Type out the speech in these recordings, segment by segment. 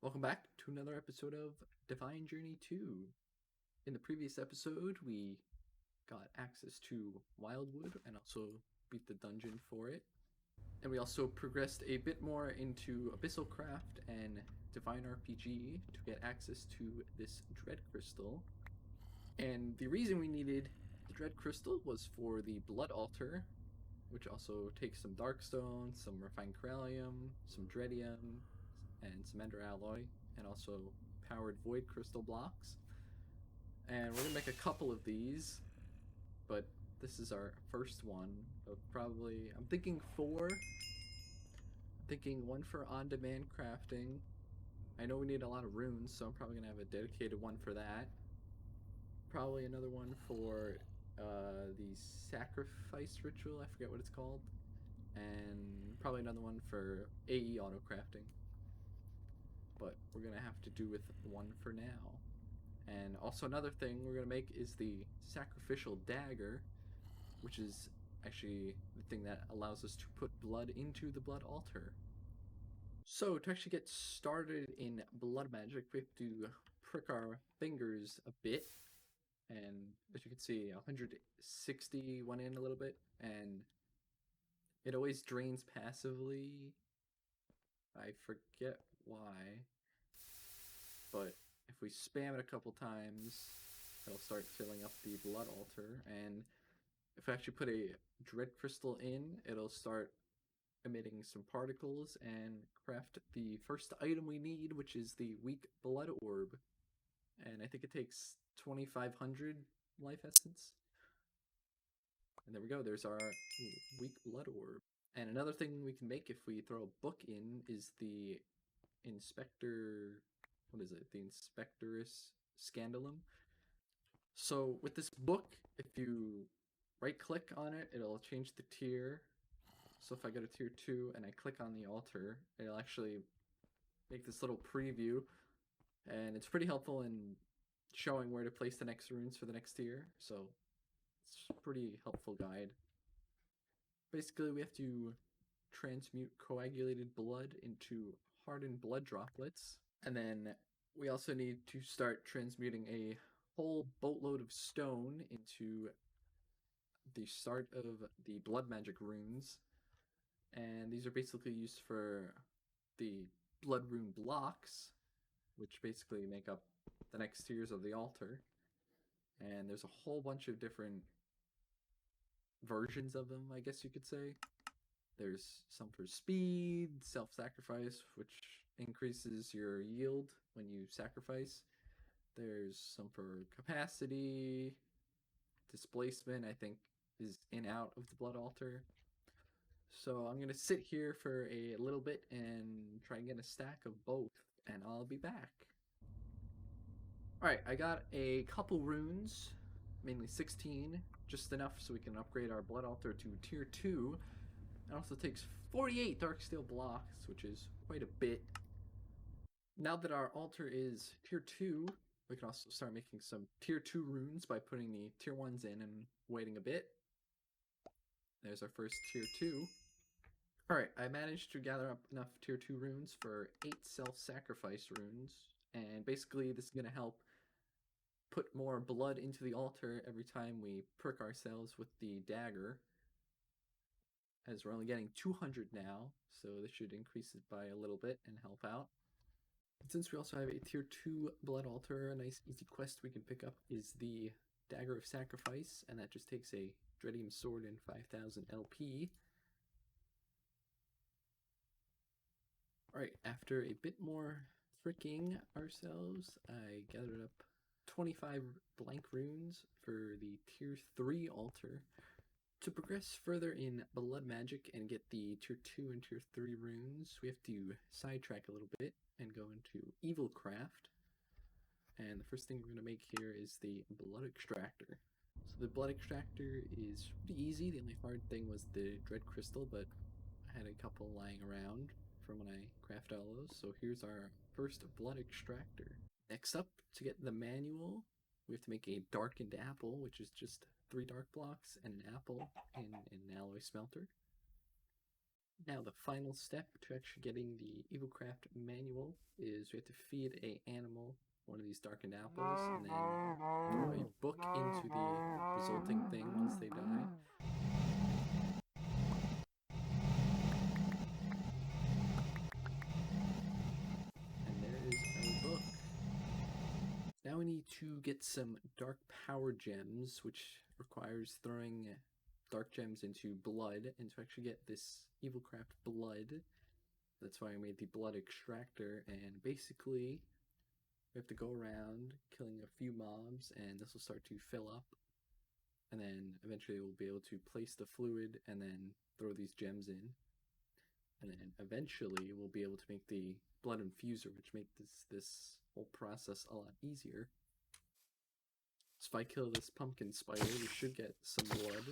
Welcome back to another episode of Divine Journey 2. In the previous episode, we got access to Wildwood and also beat the dungeon for it. And we also progressed a bit more into Evilcraft and Divine RPG to get access to this Dread Crystal. And the reason we needed the Dread Crystal was for the Blood Altar, which also takes some Darkstone, some Refined Corallium, some Dreadium, and some Ender Alloy, and also powered Void Crystal blocks. And we're gonna make a couple of these, but this is our first one of probably, I'm thinking 4. I'm thinking 1 for on-demand crafting. I know we need a lot of runes, so I'm probably gonna have a dedicated one for that. Probably another one for the sacrifice ritual, I forget what it's called. And probably another one for AE auto crafting. But we're gonna have to do with 1 for now. And also another thing we're gonna make is the sacrificial dagger, which is actually the thing that allows us to put blood into the blood altar. So to actually get started in blood magic, we have to prick our fingers a bit. And as you can see, 160 went in a little bit, and it always drains passively. I forget why, but if we spam it a couple times, it'll start filling up the blood altar. And if I actually put a dread crystal in, it'll start emitting some particles and craft the first item we need, which is the weak blood orb. And I think it takes 2,500 life essence. And there we go, there's our weak blood orb. And another thing we can make if we throw a book in is the Inspector, what is it? The Inspectoris Scandalum. So with this book, if you right click on it, it'll change the tier. So if I go to tier 2 and I click on the altar, it'll actually make this little preview. And it's pretty helpful in showing where to place the next runes for the next tier. So it's a pretty helpful guide. Basically, we have to transmute coagulated blood into hardened blood droplets. And then we also need to start transmuting a whole boatload of stone into the start of the blood magic runes. And these are basically used for the blood rune blocks, which basically make up the next tiers of the altar. And there's a whole bunch of different versions of them, I guess you could say. There's some for speed, self-sacrifice, which increases your yield when you sacrifice. There's some for capacity, displacement, I think, is in out of the blood altar. So I'm gonna sit here for a little bit and try and get a stack of both, and I'll be back. Alright, I got a couple runes, mainly 16, just enough so we can upgrade our blood altar to tier 2. It also takes 48 dark steel blocks, which is quite a bit. Now that our altar is tier 2, we can also start making some tier 2 runes by putting the tier 1s in and waiting a bit. There's our first tier 2. Alright, I managed to gather up enough tier 2 runes for 8 self-sacrifice runes. And basically this is going to help put more blood into the altar every time we prick ourselves with the dagger. As we're only getting 200 now, so this should increase it by a little bit and help out. And since we also have a tier 2 blood altar, a nice easy quest we can pick up is the Dagger of Sacrifice, and that just takes a Dreadium sword and 5,000 LP. Alright, after a bit more fricking ourselves, I gathered up 25 blank runes for the tier 3 altar. To progress further in blood magic and get the tier 2 and tier 3 runes, we have to sidetrack a little bit and go into Evilcraft. And the first thing we're going to make here is the Blood Extractor. So the Blood Extractor is pretty easy. The only hard thing was the Dread Crystal, but I had a couple lying around from when I crafted all those. So here's our first Blood Extractor. Next up, to get the manual, we have to make a Darkened Apple, which is just 3 dark blocks and an apple in an alloy smelter. Now the final step to actually getting the Evilcraft manual is we have to feed a animal one of these Darkened Apples and then throw a book into the resulting thing once they die. And there is our book. Now we need to get some Dark Power Gems, which requires throwing Dark Gems into blood, and to actually get this Evilcraft blood, that's why I made the Blood Extractor, and basically we have to go around killing a few mobs, and this will start to fill up, and then eventually we'll be able to place the fluid and then throw these gems in, and then eventually we'll be able to make the Blood Infuser, which makes this whole process a lot easier. So if I kill this pumpkin spider, we should get some blood.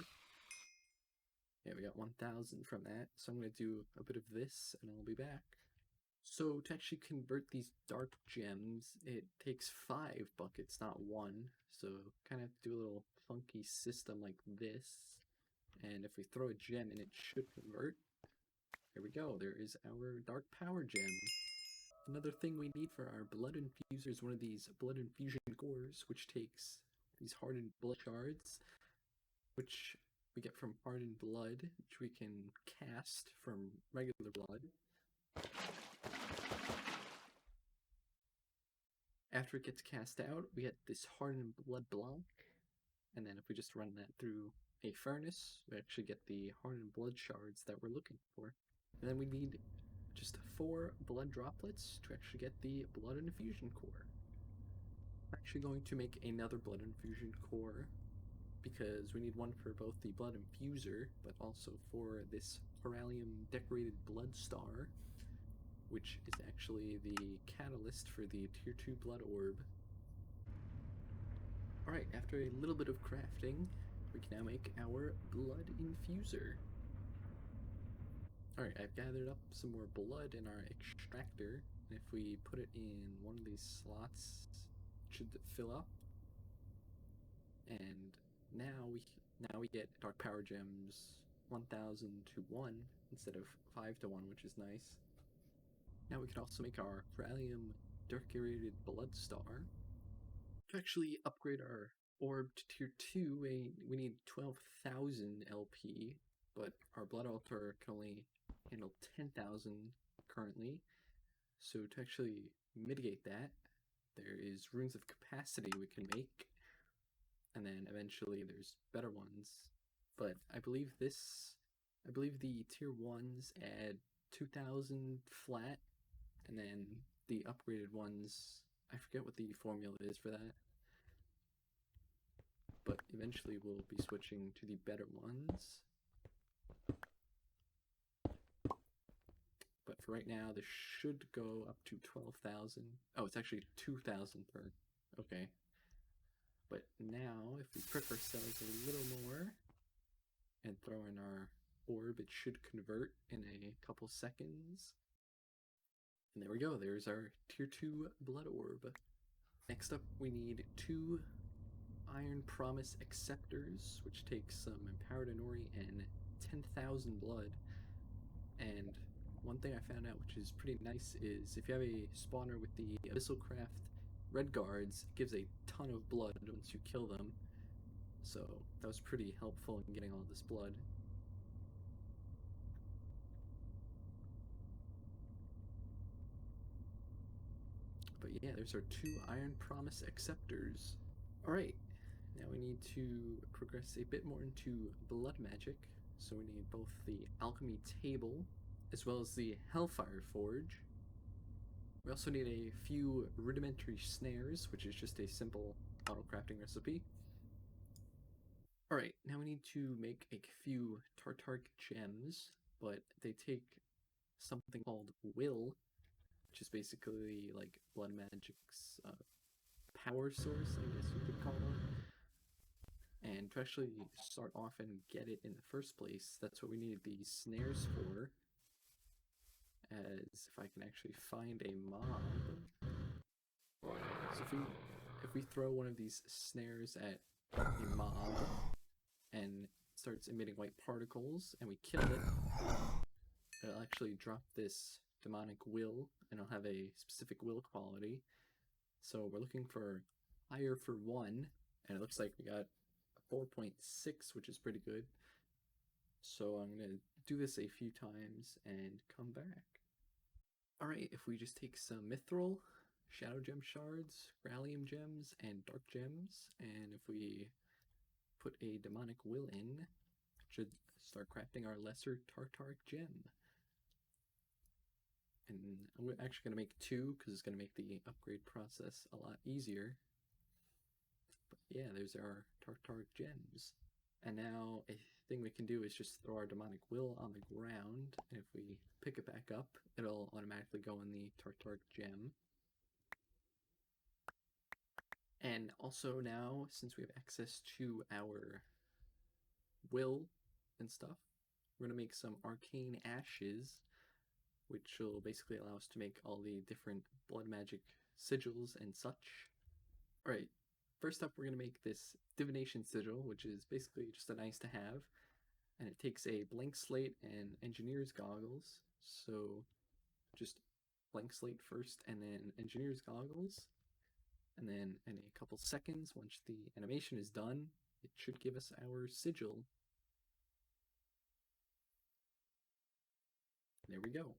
Yeah, we got 1,000 from that. So I'm going to do a bit of this, and I'll be back. So to actually convert these dark gems, it takes 5 buckets, not 1. So kind of have to do a little funky system like this. And if we throw a gem in, it should convert. Here we go. There is our Dark Power Gem. Another thing we need for our Blood Infuser is one of these Blood Infusion cores, which takes these hardened blood shards, which we get from hardened blood, which we can cast from regular blood. After it gets cast out, we get this hardened blood block, and then if we just run that through a furnace, we actually get the hardened blood shards that we're looking for. And then we need just 4 blood droplets to actually get the Blood Infusion core. I'm actually going to make another Blood Infusion core because we need one for both the Blood Infuser, but also for this Corallium Decorated Blood Star, which is actually the catalyst for the Tier 2 Blood Orb. Alright, after a little bit of crafting, we can now make our Blood Infuser. Alright, I've gathered up some more blood in our extractor, and if we put it in one of these slots, it should fill up. And now we get Dark Power Gems 1,000 to 1 instead of 5 to 1, which is nice. Now we can also make our Corallium Decorated Blood Star. To actually upgrade our orb to Tier 2, we need 12,000 LP, but our Blood Altar can only handle 10,000 currently. So to actually mitigate that, there is Runes of Capacity we can make, and then eventually there's better ones. But I believe the Tier 1s add 2,000 flat, and then the upgraded ones, I forget what the formula is for that. But eventually we'll be switching to the better ones. But for right now, this should go up to 12,000. Oh, it's actually 2,000 per. Okay. But now, if we prick ourselves a little more and throw in our orb, it should convert in a couple seconds. And there we go. There's our Tier 2 Blood Orb. Next up, we need 2 Iron Promise Acceptors, which takes some Empowered Inori and 10,000 blood. And one thing I found out, which is pretty nice, is if you have a spawner with the Evilcraft Red Guards, it gives a ton of blood once you kill them. So that was pretty helpful in getting all this blood. But yeah, there's our 2 Iron Promise Acceptors. Alright, now we need to progress a bit more into blood magic. So we need both the Alchemy Table, as well as the Hellfire Forge. We also need a few rudimentary snares, which is just a simple auto-crafting recipe. Alright, now we need to make a few Tartaric Gems, but they take something called Will, which is basically like blood magic's power source, I guess you could call it. And to actually start off and get it in the first place, that's what we needed these snares for. As if I can actually find a mob. So if we throw one of these snares at a mob and it starts emitting white particles and we kill it, it'll actually drop this demonic will, and it'll have a specific will quality. So we're looking for higher for 1, and it looks like we got a 4.6, which is pretty good. So I'm going to do this a few times and come back. Alright, if we just take some Mithril, Shadow Gem Shards, Grallium Gems, and Dark Gems, and if we put a Demonic Will in, it should start crafting our Lesser Tartaric Gem. And I'm actually going to make 2, because it's going to make the upgrade process a lot easier. But yeah, there's our Tartaric Gems. And now a thing we can do is just throw our Demonic Will on the ground, and if we pick it back up, it'll automatically go in the Tartaric Gem. And also now, since we have access to our will and stuff, we're going to make some Arcane Ashes, which will basically allow us to make all the different blood magic sigils and such. Alright, first up we're going to make this Divination Sigil, which is basically just a nice to have. And it takes a blank slate and engineer's goggles. So just blank slate first and then engineer's goggles. And then in a couple seconds, once the animation is done, it should give us our sigil. There we go.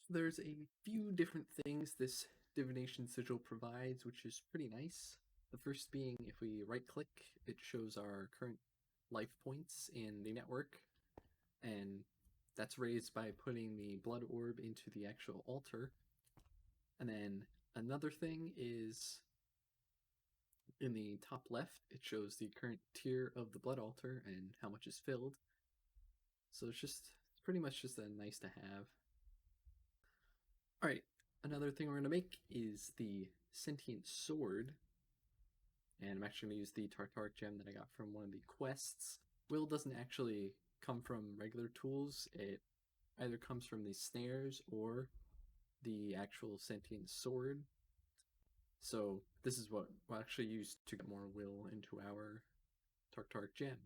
So there's a few different things this Divination Sigil provides, which is pretty nice. The first being, if we right click, it shows our current life points in the network, and that's raised by putting the Blood Orb into the actual altar. And then another thing is, in the top left, it shows the current tier of the blood altar and how much is filled. So it's pretty much just a nice to have. Alright, another thing we're going to make is the Sentient Sword. And I'm actually going to use the Tartaric Gem that I got from one of the quests. Will doesn't actually come from regular tools. It either comes from the snares or the actual Sentient Sword. So this is what we'll actually use to get more will into our Tartaric Gem.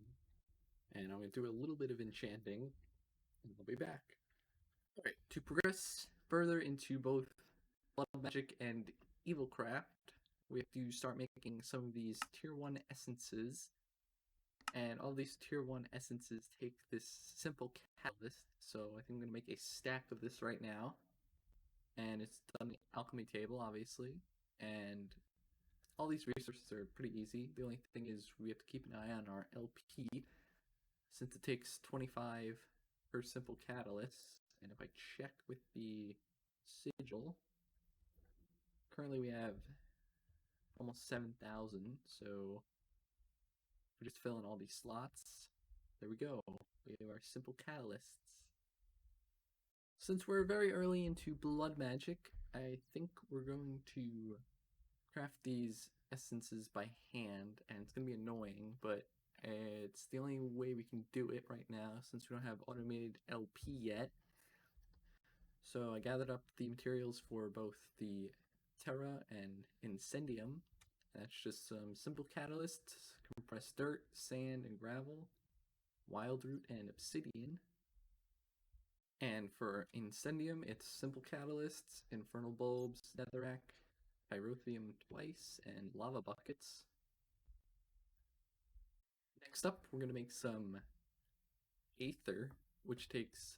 And I'm going to do a little bit of enchanting, and I'll be back. Alright, to progress further into both Blood Magic and Evilcraft, we have to start making some of these Tier 1 essences. And all these Tier 1 essences take this simple catalyst, so I think I'm going to make a stack of this right now. And it's done the alchemy table, obviously. And all these resources are pretty easy. The only thing is we have to keep an eye on our LP, since it takes 25 per simple catalyst. And if I check with the sigil, currently we have almost 7,000, so we just fill in all these slots. There we go. We have our simple catalysts. Since we're very early into blood magic, I think we're going to craft these essences by hand, and it's going to be annoying, but it's the only way we can do it right now since we don't have automated LP yet. So I gathered up the materials for both the Terra and Incendium. That's just some simple catalysts, compressed dirt, sand, and gravel, wild root, and obsidian. And for Incendium, it's simple catalysts, infernal bulbs, netherrack, pyrotheum twice, and lava buckets. Next up, we're going to make some Aether, which takes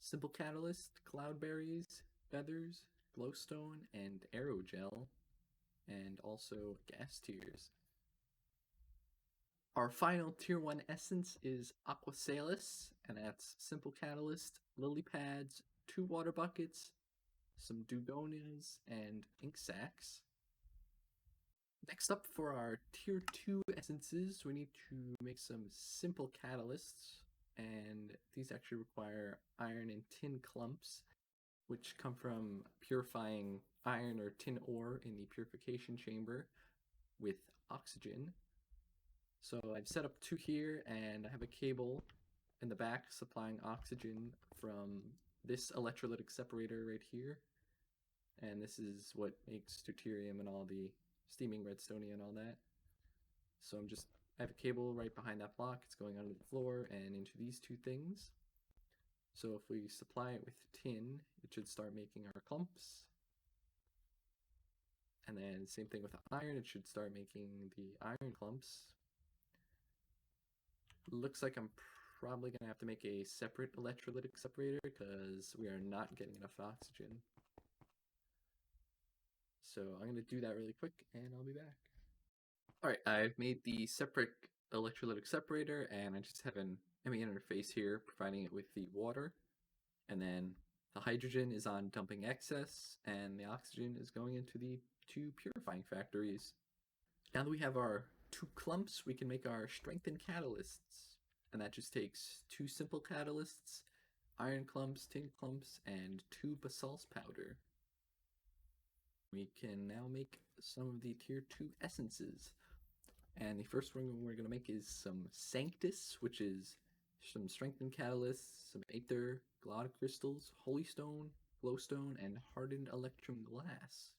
simple catalyst, cloudberries, feathers, glowstone, and aerogel, and also gas tears. Our final Tier 1 essence is Aquasalis, and that's simple catalyst, lily pads, 2 water buckets, some dugonias, and ink sacs. Next up, for our Tier 2 essences, we need to make some simple catalysts, and these actually require iron and tin clumps, which come from purifying iron or tin ore in the purification chamber with oxygen. So I've set up 2 here, and I have a cable in the back supplying oxygen from this electrolytic separator right here. And this is what makes deuterium and all the steaming redstonia and all that. So I have a cable right behind that block. It's going under the floor and into these 2 things. So if we supply it with tin, it should start making our clumps. And then same thing with iron, it should start making the iron clumps. Looks like I'm probably going to have to make a separate electrolytic separator because we are not getting enough oxygen. So I'm going to do that really quick and I'll be back. Alright, I've made the separate electrolytic separator and I just have an ME interface here providing it with the water. And then the hydrogen is on dumping excess and the oxygen is going into the two purifying factories. Now that we have our two clumps, we can make our strengthened catalysts. And that just takes two simple catalysts, iron clumps, tin clumps, and two basalt powder. We can now make some of the tier 2 essences. And the first one we're going to make is some Sanctus, which is some strengthened catalysts, some aether, glowed crystals, holy stone, glowstone, and hardened electrum glass.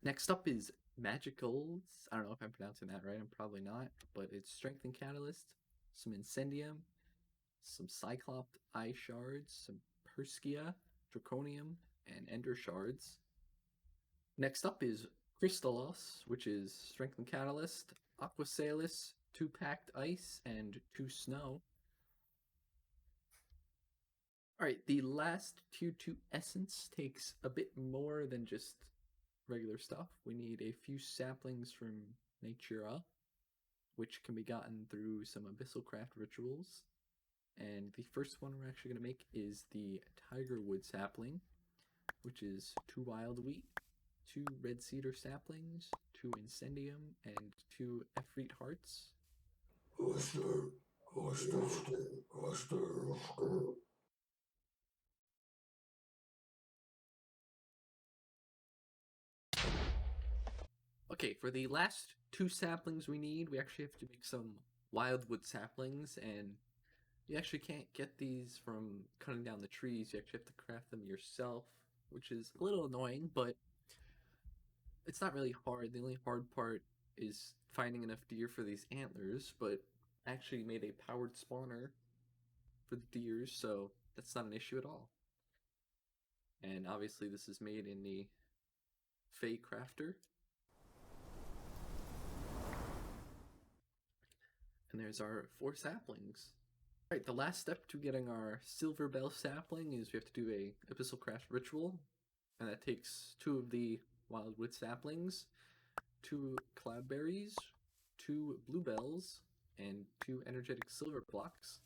Next up is Magicals. I don't know if I'm pronouncing that right, I'm probably not, but it's strengthened catalyst, some incendium, some cyclops eye shards, some Perskia, draconium, and ender shards. Next up is Crystallos, which is strengthened catalyst, aquasalis, 2 packed ice, and 2 snow. Alright, the last tier 2 essence takes a bit more than just regular stuff. We need a few saplings from Natura, which can be gotten through some Evilcraft rituals. And the first one we're actually going to make is the Tigerwood sapling, which is 2 wild wheat, 2 red cedar saplings, 2 incendium, and 2 Efreet hearts. Okay, for the last 2 saplings we need, we actually have to make some wildwood saplings, and you actually can't get these from cutting down the trees. You actually have to craft them yourself, which is a little annoying, but it's not really hard. The only hard part is finding enough deer for these antlers, but I actually made a powered spawner for the deers, so that's not an issue at all. And obviously this is made in the Fey Crafter. And there's our 4 saplings. Alright, the last step to getting our Silver Bell sapling is we have to do a Evilcraft ritual, and that takes 2 of the wildwood saplings, 2 cloudberries, 2 bluebells, and 2 energetic silver blocks.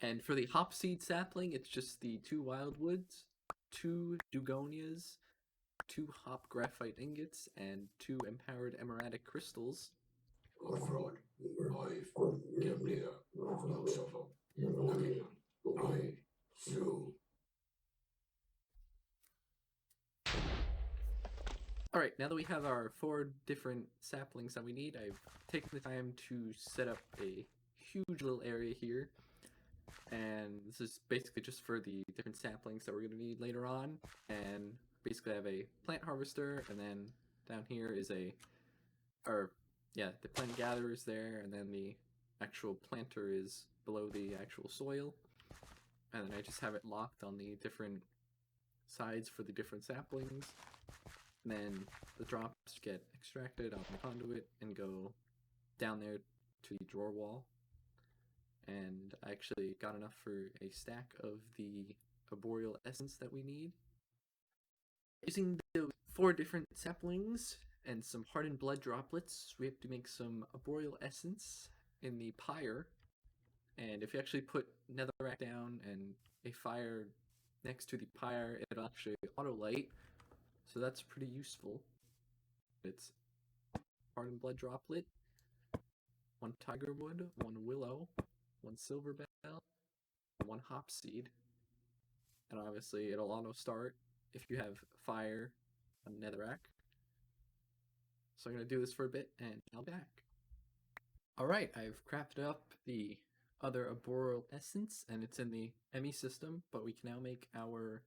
And for the hopseed sapling, it's just the 2 wildwoods, 2 dugonias, 2 hop graphite ingots, and 2 empowered emeradic crystals. Alright, now that we have our 4 different saplings that we need, I've taken the time to set up a huge little area here. And this is basically just for the different saplings that we're going to need later on. And basically I have a plant harvester, and then down here is the plant gatherer is there, and then the actual planter is below the actual soil. And then I just have it locked on the different sides for the different saplings. And then the drops get extracted on the conduit and go down there to the drawer wall. And I actually got enough for a stack of the Arboreal Essence that we need. Using the 4 different saplings and some hardened blood droplets, we have to make some Arboreal Essence in the pyre. And if you actually put netherrack down and a fire next to the pyre, it'll actually auto-light. So that's pretty useful. It's hardened blood droplet, 1 tigerwood, 1 willow, 1 silver bell, 1 hop seed. And obviously it'll auto start if you have fire on netherrack. So I'm going to do this for a bit and I'll be back. Alright, I've crafted up the other Arboreal Essence, and it's in the ME system, but we can now make our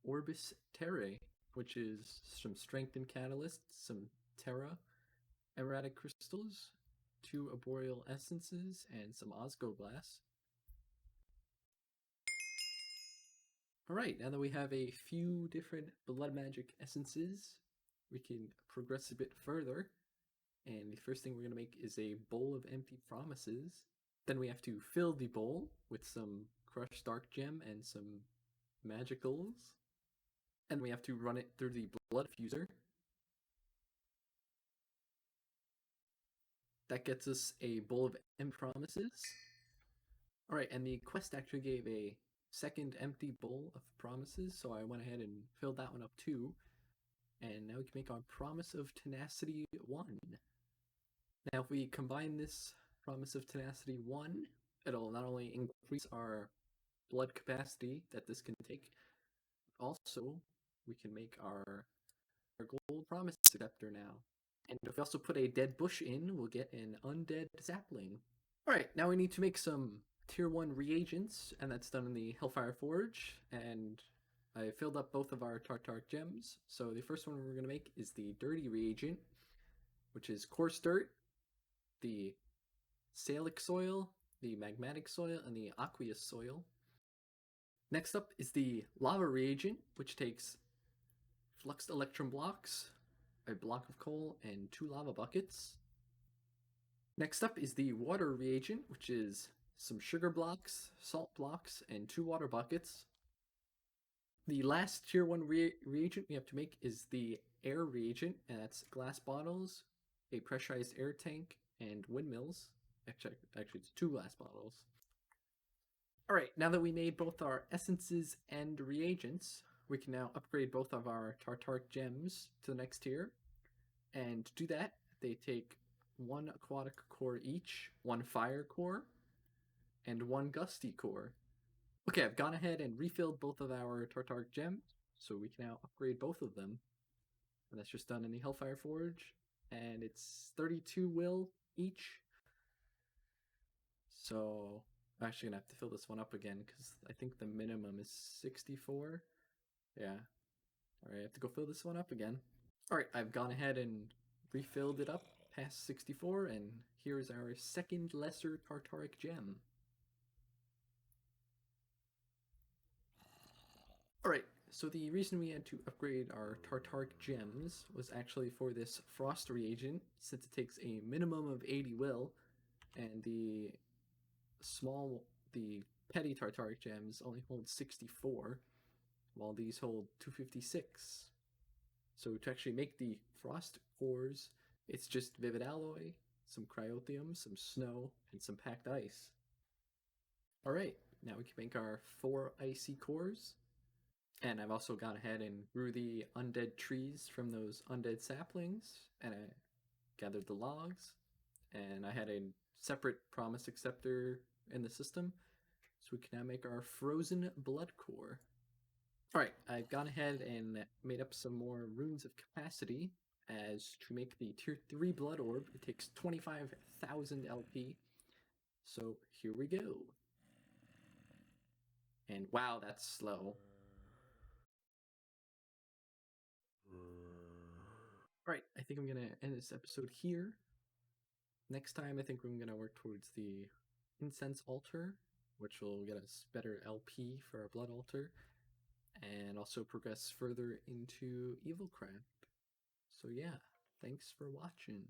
Orbis Terrae, which is some Strengthened Catalysts, some Terra Erratic Crystals, 2 Arboreal Essences, and some Osgoglass. Alright, now that we have a few different blood magic essences, we can progress a bit further. And the first thing we're going to make is a bowl of empty promises. Then we have to fill the bowl with some crushed dark gem and some magicals. And we have to run it through the blood fuser. That gets us a bowl of empty promises. Alright, and the quest actually gave a second empty bowl of promises, so I went ahead and filled that one up too. And now we can make our Promise of Tenacity 1. Now if we combine this Promise of Tenacity 1, it'll not only increase our blood capacity that this can take, but also we can make our gold Promise Acceptor now. And if we also put a dead bush in, we'll get an undead sapling. Alright, now we need to make some tier 1 reagents, and that's done in the Hellfire Forge, and I filled up both of our Tartaric Gems. So the first one we're going to make is the Dirty Reagent, which is Coarse Dirt, the Salic Soil, the Magmatic Soil, and the Aqueous Soil. Next up is the Lava Reagent, which takes Fluxed Electrum Blocks, a block of coal, and 2 lava buckets. Next up is the Water Reagent, which is some sugar blocks, salt blocks, and 2 water buckets. The last tier 1 reagent we have to make is the Air Reagent, and that's glass bottles, a pressurized air tank, and windmills. Actually, it's 2 glass bottles. Alright, now that we made both our essences and reagents, we can now upgrade both of our Tartaric Gems to the next tier. And to do that, they take 1 aquatic core each, 1 fire core, and 1 gusty core. Okay, I've gone ahead and refilled both of our Tartaric Gems, so we can now upgrade both of them. And that's just done in the Hellfire Forge, and it's 32 will each. So I'm actually going to have to fill this one up again, because I think the minimum is 64. Yeah. Alright, I have to go fill this one up again. Alright, I've gone ahead and refilled it up past 64, and here's our second lesser Tartaric Gem. Alright, so the reason we had to upgrade our Tartaric Gems was actually for this Frost Reagent, since it takes a minimum of 80 will, and the petty Tartaric Gems only hold 64, while these hold 256. So to actually make the Frost cores, it's just Vivid Alloy, some Cryotheum, some Snow, and some Packed Ice. Alright, now we can make our 4 icy cores. And I've also gone ahead and grew the undead trees from those undead saplings, and I gathered the logs, and I had a separate Promise Acceptor in the system, so we can now make our frozen blood core. Alright, I've gone ahead and made up some more runes of capacity, as to make the tier 3 blood orb, it takes 25,000 LP, so here we go. And wow, that's slow. Alright, I think I'm going to end this episode here. Next time, I think we're going to work towards the Incense Altar, which will get us better LP for our Blood Altar, and also progress further into Evilcraft. So yeah, thanks for watching.